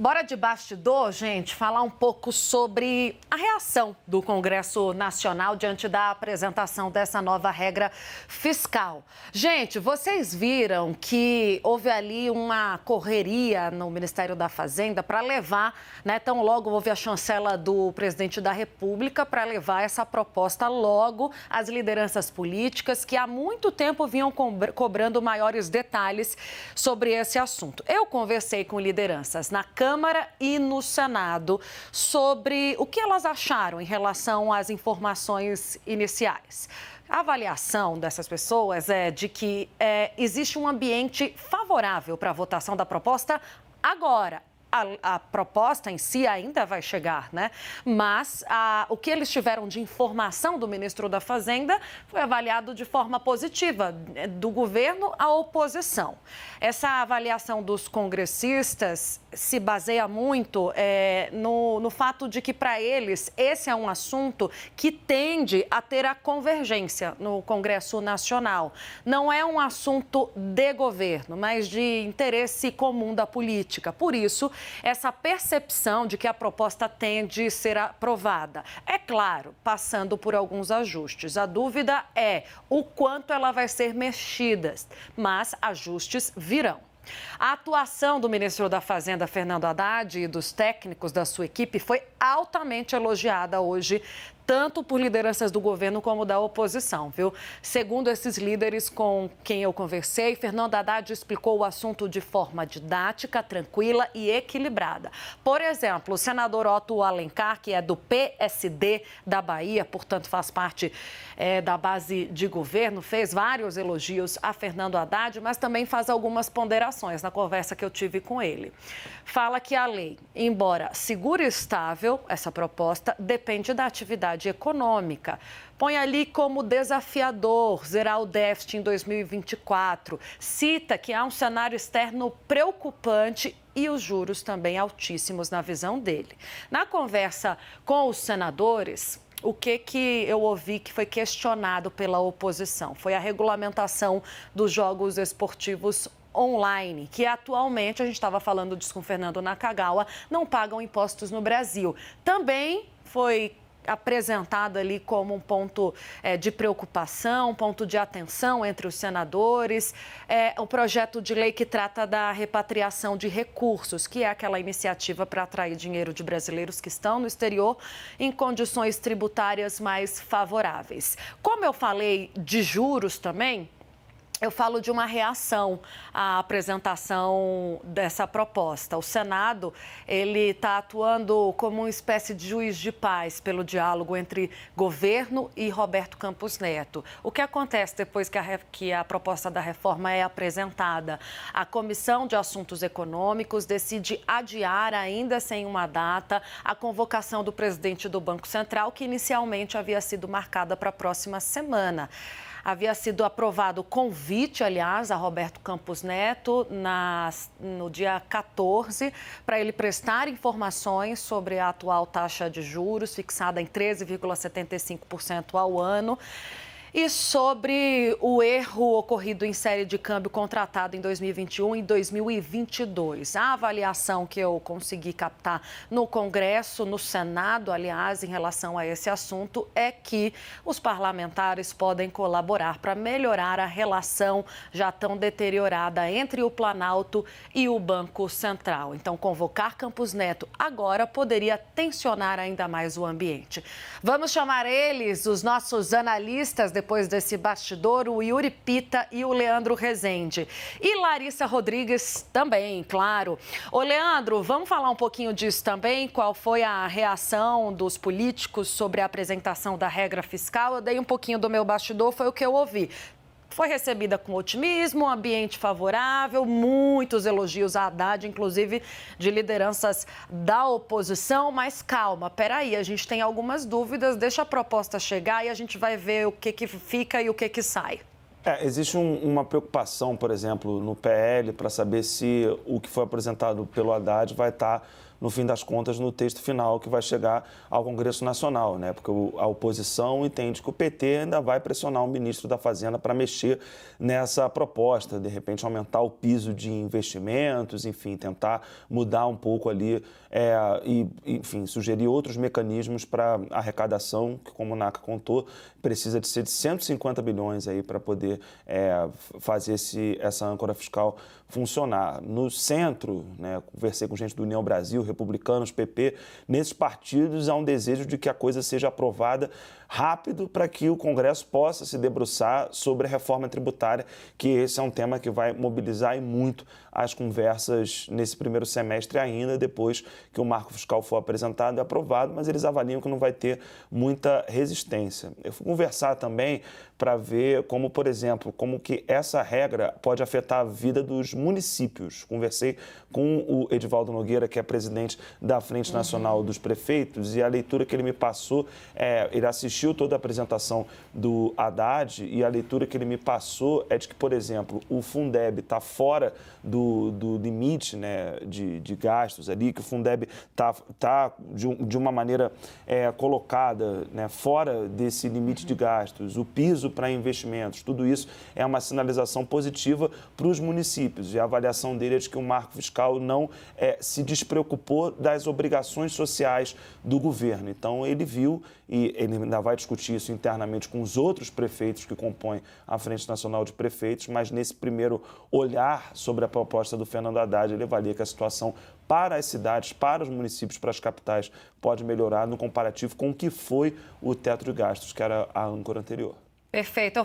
Bora de bastidor, gente, falar um pouco sobre a reação do Congresso Nacional diante da apresentação dessa nova regra fiscal. Gente, vocês viram que houve ali uma correria no Ministério da Fazenda para levar, né, tão logo houve a chancela do presidente da República para levar essa proposta logo às lideranças políticas que há muito tempo vinham cobrando maiores detalhes sobre esse assunto. Eu conversei com lideranças na Câmara e no Senado sobre o que elas acharam em relação às informações iniciais. A avaliação dessas pessoas é de que existe um ambiente favorável para a votação da proposta agora. A proposta em si ainda vai chegar, né? Mas o que eles tiveram de informação do ministro da Fazenda foi avaliado de forma positiva, do governo à oposição. Essa avaliação dos congressistas se baseia muito no fato de que, para eles, esse é um assunto que tende a ter a convergência no Congresso Nacional. Não é um assunto de governo, mas de interesse comum da política. Por isso, essa percepção de que a proposta tende a ser aprovada. É claro, passando por alguns ajustes. A dúvida é o quanto ela vai ser mexida, mas ajustes virão. A atuação do ministro da Fazenda, Fernando Haddad, e dos técnicos da sua equipe foi altamente elogiada hoje, tanto por lideranças do governo como da oposição, viu? Segundo esses líderes com quem eu conversei, Fernando Haddad explicou o assunto de forma didática, tranquila e equilibrada. Por exemplo, o senador Otto Alencar, que é do PSD da Bahia, portanto faz parte da base de governo, fez vários elogios a Fernando Haddad, mas também faz algumas ponderações na conversa que eu tive com ele. Fala que a lei, embora segura e estável, essa proposta depende da atividade econômica. Põe ali como desafiador zerar o déficit em 2024. Cita que há um cenário externo preocupante e os juros também altíssimos na visão dele. Na conversa com os senadores, o que eu ouvi que foi questionado pela oposição foi a regulamentação dos jogos esportivos online, que atualmente, a gente estava falando disso com o Fernando Nakagawa, não pagam impostos no Brasil. Também foi apresentado ali como um ponto de preocupação, um ponto de atenção entre os senadores, o projeto de lei que trata da repatriação de recursos, que é aquela iniciativa para atrair dinheiro de brasileiros que estão no exterior em condições tributárias mais favoráveis. Como eu falei de juros também, eu falo de uma reação à apresentação dessa proposta. O Senado, ele está atuando como uma espécie de juiz de paz pelo diálogo entre governo e Roberto Campos Neto. O que acontece depois que a proposta da reforma é apresentada? A Comissão de Assuntos Econômicos decide adiar, ainda sem uma data, a convocação do presidente do Banco Central, que inicialmente havia sido marcada para a próxima semana. Havia sido aprovado o convite, aliás, a Roberto Campos Neto no dia 14, para ele prestar informações sobre a atual taxa de juros, fixada em 13,75% ao ano. E sobre o erro ocorrido em série de câmbio contratado em 2021 e 2022. A avaliação que eu consegui captar no Congresso, no Senado, aliás, em relação a esse assunto, é que os parlamentares podem colaborar para melhorar a relação já tão deteriorada entre o Planalto e o Banco Central. Então, convocar Campos Neto agora poderia tensionar ainda mais o ambiente. Vamos chamar eles, os nossos analistas, depois desse bastidor, o Yuri Pita e o Leandro Rezende. E Larissa Rodrigues também, claro. Ô, Leandro, vamos falar um pouquinho disso também? Qual foi a reação dos políticos sobre a apresentação da regra fiscal? Eu dei um pouquinho do meu bastidor, foi o que eu ouvi. Foi recebida com otimismo, um ambiente favorável, muitos elogios a Haddad, inclusive de lideranças da oposição. Mas calma, peraí, a gente tem algumas dúvidas, deixa a proposta chegar e a gente vai ver o que fica e o que sai. Existe uma preocupação, por exemplo, no PL, para saber se o que foi apresentado pelo Haddad vai estar no fim das contas, no texto final que vai chegar ao Congresso Nacional, né? Porque a oposição entende que o PT ainda vai pressionar o ministro da Fazenda para mexer nessa proposta, de repente aumentar o piso de investimentos, enfim, tentar mudar um pouco ali enfim, sugerir outros mecanismos para arrecadação, que, como o Naca contou, precisa de ser de 150 bilhões aí para poder fazer essa âncora fiscal funcionar. No centro, né, conversei com gente do União Brasil, Republicanos, PP, nesses partidos há um desejo de que a coisa seja aprovada rápido para que o Congresso possa se debruçar sobre a reforma tributária, que esse é um tema que vai mobilizar e muito as conversas nesse primeiro semestre ainda, depois que o marco fiscal for apresentado e aprovado, mas eles avaliam que não vai ter muita resistência. Eu fui conversar também para ver como, por exemplo, como que essa regra pode afetar a vida dos municípios. Conversei com o Edivaldo Nogueira, que é presidente da Frente Nacional dos Prefeitos, e a leitura que ele me passou, ele assistiu toda a apresentação do Haddad, e a leitura que ele me passou é de que, por exemplo, o Fundeb está fora do limite, né, de gastos ali, que o Fundeb está de uma maneira colocada, né, fora desse limite de gastos, o piso para investimentos, tudo isso é uma sinalização positiva para os municípios. E a avaliação dele é de que o marco fiscal não se despreocupou das obrigações sociais do governo. Então, ele viu, e ele ainda vai discutir isso internamente com os outros prefeitos que compõem a Frente Nacional de Prefeitos, mas nesse primeiro olhar sobre a proposta do Fernando Haddad, ele avalia que a situação para as cidades, para os municípios, para as capitais, pode melhorar no comparativo com o que foi o teto de gastos, que era a âncora anterior. Perfeito.